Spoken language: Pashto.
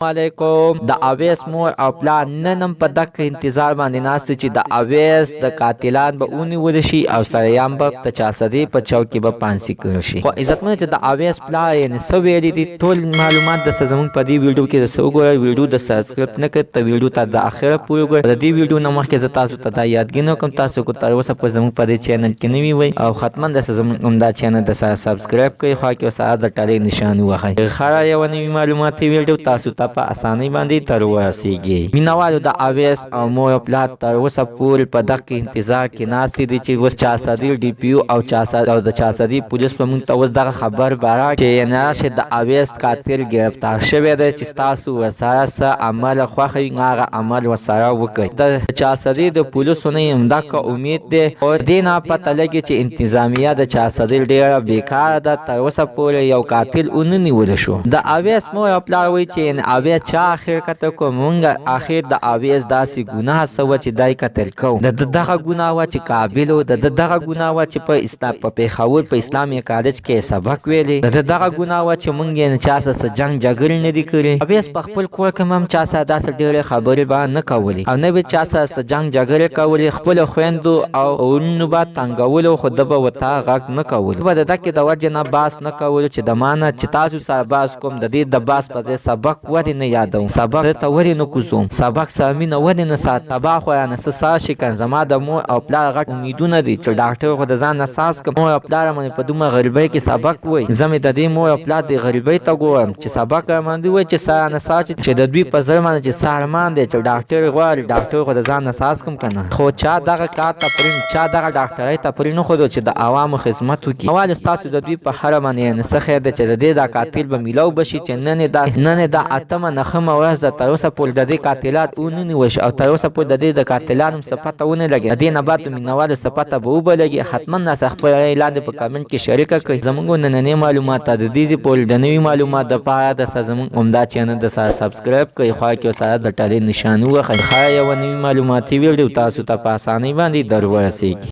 علیکم د اویس مور او پلار نن په دغه انتظار باندې ناست چې د اویس د قاتلان به ونیول شي او سریان به د چارسدي په چوک کې به پانسي کړل شي. خو عزتمنو چې د اویس پلار یې څه ویلي دي ټول معلومات د زموږ په دې ویډیو کې د وګورئ. ویډیو د سبسکرایب نه کړئ ته ویډیو ته د اخره پورې وګورئ. د دې ویډیو نه مخکې زه تاسو ته دا یادګینه کوم تاسو کو تر اوسه په زموږ په دې چینل کې نوي وئ او حتما د زموږ همدا چینل د سبسکرایب کړئ خو کې سره د ټالۍ نشان ووهئ. خره یو نوي معلوماتي ویډیو تاسو ته په اسانۍ باندې تر ورسیږي. مینوالو د اویس او مور او پلار تر اوسه پورې په دغه انتظار کې ناست دي چې اوس چارسدي ډي پي او د چارسدي پولیس په موږ ته اوس دغه خبر باره چې ناشه د اویس قاتل گرفتار شوی دی چې تاسو ورسره څه عمل خوښوي هغه عمل ورسره وکړئ. د چارسدي د پولیسو نه یې همدغه امید دی او دې نه پته لګي چې انتظامیه د چارسدي ډېره بیکاره ده. تر اوسه پورې یو قاتل ونه نیول شو. د اویس مور او پلار وایي چې اویس چا اخر قتل کو مونږ اخر د اویس داسې ګناه سوه چې دای قتل کو. د دغه ګناه وه چې قابل و. د دغه ګناه وه چې په پېښور په اسلامي کالج کې سبق ویلی. د دغه ګناه وه چې مونږ یې چا سره جنګ جګړې نه دي کړي. اویس په خپل کور کې هم چا سره داسې ډېرې خبرې به نه کولې او نه به چا سره جنګ جګړې کولې. خپلو خویندو او وروڼو به تنګولو خو ده به ورته غږ نه کولو. به د دغې د وجې نه بحث نه کولو چې د ما نه چې تاسو سره بحث کوم د دې د بحث په ځای سبق ولې نه یادوم، سبق ته ولې نه کوزوم، سبق سره مینه ولې نه ساتم. تباه خو رانه څه ساه شي که زما د مور او پلار غټ امیدونه دي چې ډاکټر خو د ځان نه ساز کړم. مور او پلار باندې په دومره غریبۍ کې سبق وایي. زه مې د دې مور او پلار د غریبۍ ته ګورم چې سبق راباندې وایي چې ساه رانه ساه چې د دوی په زړه باندې چې ساه ارمان دی چې ډاکټر غواړي. ډاکټر خو د ځان نه ساز کړم که نه. خو چا دغه کار ته چا دغه ډاکټرۍ ته پرې نه ښودو چې د عوامو خدمت وکړي. اول ستاسو د دوی په هره باندې څه خیر دی چې د دې دا قاتل به میلاو بشي چې نن دا اتمه نهمه ورځ ده تر اوسه پورې د دې قاتلات ونه نیول شي او تر اوسه پورې د دې د قاتلانو څه پته ونه لګي. د دې نه بعد مینوالو څه پته به وبلګي. حتما ناسه خپل رایې لاندې په کامنټ کې شریکه کړئ. زموږ نننۍ معلومات د دې پورې د نوي معلومات دپاره د زموږ عمده چینل د سره سبسکرایب کړئ خوا کې سره د ټالۍ نشان ووهئ. ښه یوه نوي معلوماتي ویډیو تاسو ته په اسانۍ باندې در ورسیږي.